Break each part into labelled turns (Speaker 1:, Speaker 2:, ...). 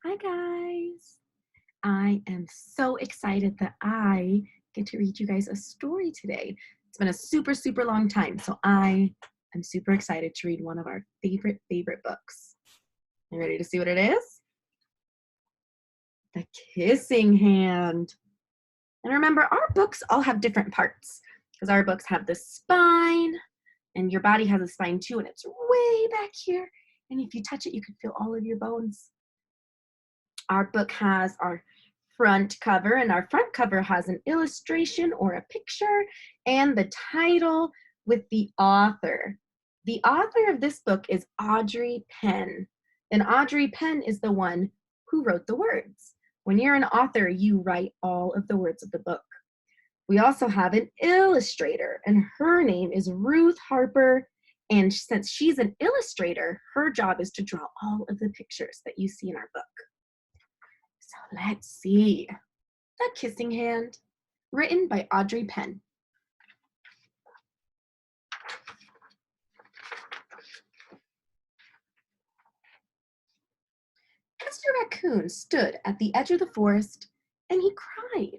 Speaker 1: Hi guys. I am so excited that I get to read you guys a story today. It's been a super long time, so I am super excited to read one of our favorite books. You ready to see what it is? The Kissing Hand. And remember, our books all have different parts because our books have the spine, and your body has a spine too, and it's way back here. And if you touch it, you can feel all of your bones. Our book has our front cover, and our front cover has an illustration or a picture and the title with the author. The author of this book is Audrey Penn, and Audrey Penn is the one who wrote the words. When you're an author, you write all of the words of the book. We also have an illustrator, and her name is Ruth Harper, and since she's an illustrator, her job is to draw all of the pictures that you see in our book. So let's see. The Kissing Hand, written by Audrey Penn. Mr. Raccoon stood at the edge of the forest and he cried.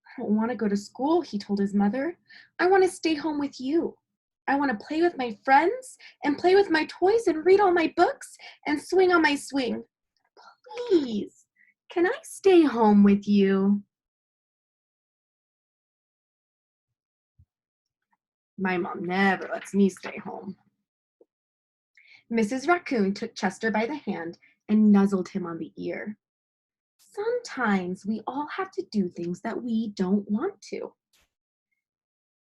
Speaker 1: I don't want to go to school, he told his mother. I want to stay home with you. I want to play with my friends and play with my toys and read all my books and swing on my swing. Please, can I stay home with you? My mom never lets me stay home. Mrs. Raccoon took Chester by the hand and nuzzled him on the ear. Sometimes we all have to do things that we don't want to,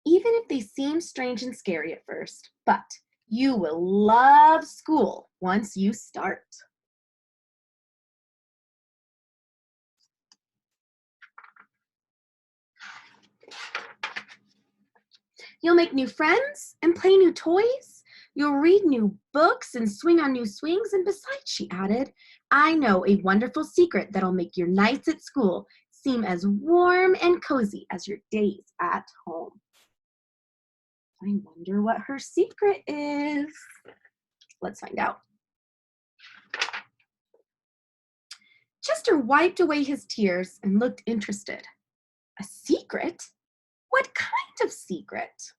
Speaker 1: even if they seem strange and scary at first, but you will love school once you start. You'll make new friends and play new toys. You'll read new books and swing on new swings. And besides, she added, I know a wonderful secret that'll make your nights at school seem as warm and cozy as your days at home. I wonder what her secret is. Let's find out. Chester wiped away his tears and looked interested. A secret? What kind of secret?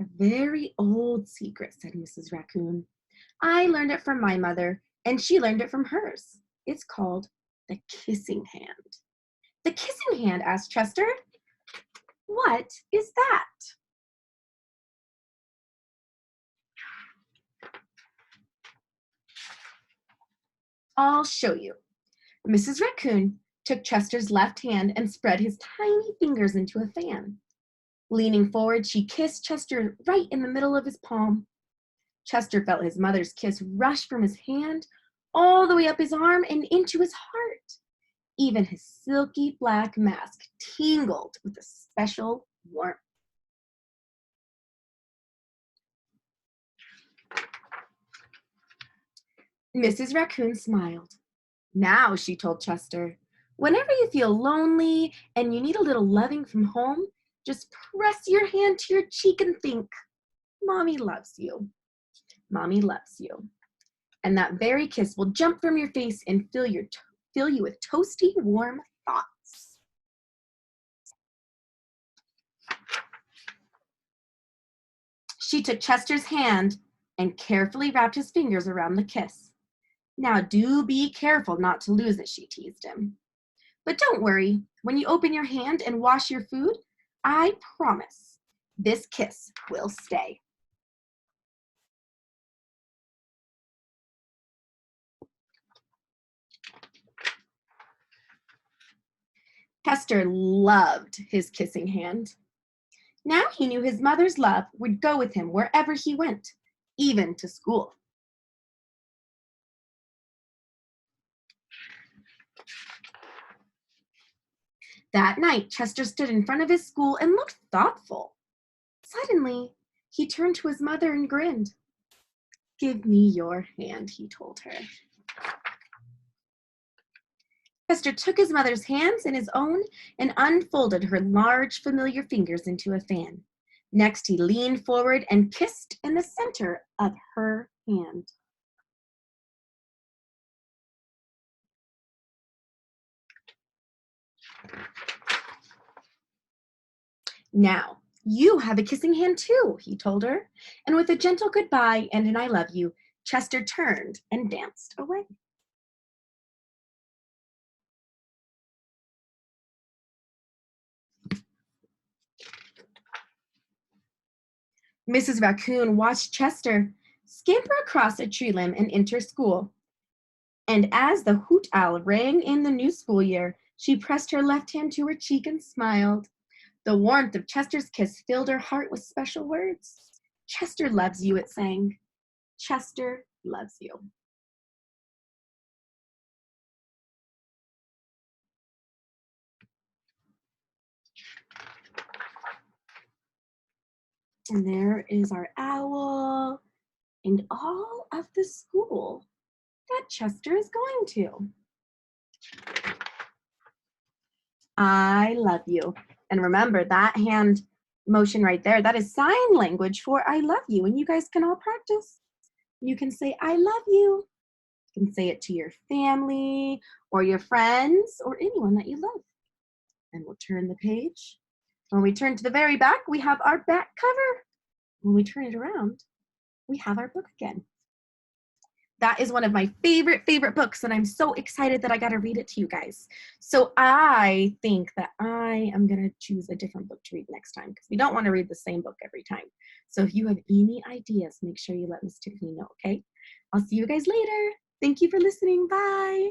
Speaker 1: A very old secret, said Mrs. Raccoon. I learned it from my mother, and she learned it from hers. It's called the Kissing Hand. The Kissing Hand, asked Chester. What is that? I'll show you. Mrs. Raccoon took Chester's left hand and spread his tiny fingers into a fan. Leaning forward, she kissed Chester right in the middle of his palm. Chester felt his mother's kiss rush from his hand all the way up his arm and into his heart. Even his silky black mask tingled with a special warmth. Mrs. Raccoon smiled. Now, she told Chester, whenever you feel lonely and you need a little loving from home, just press your hand to your cheek and think, Mommy loves you. Mommy loves you. And that very kiss will jump from your face and fill you with toasty, warm thoughts. She took Chester's hand and carefully wrapped his fingers around the kiss. Now do be careful not to lose it, she teased him. But don't worry, when you open your hand and wash your food, I promise this kiss will stay. Chester loved his kissing hand. Now he knew his mother's love would go with him wherever he went, even to school. That night, Chester stood in front of his school and looked thoughtful. Suddenly, he turned to his mother and grinned. Give me your hand, he told her. Chester took his mother's hands in his own and unfolded her large, familiar fingers into a fan. Next, he leaned forward and kissed in the center of her hand. Now, you have a kissing hand too, he told her. And with a gentle goodbye and an I love you, Chester turned and danced away. Mrs. Raccoon watched Chester scamper across a tree limb and enter school. And as the hoot owl rang in the new school year, she pressed her left hand to her cheek and smiled. The warmth of Chester's kiss filled her heart with special words. Chester loves you, it sang. Chester loves you. And there is our owl and all of the school that Chester is going to. I love you. And remember that hand motion right there, that is sign language for I love you. And you guys can all practice. You can say, I love you. You can say it to your family or your friends or anyone that you love. And we'll turn the page. When we turn to the very back, we have our back cover. When we turn it around, we have our book again. That is one of my favorite books, and I'm so excited that I got to read it to you guys. So I think that I am going to choose a different book to read next time because we don't want to read the same book every time. So if you have any ideas, make sure you let Miss Tiffany know, okay? I'll see you guys later. Thank you for listening. Bye.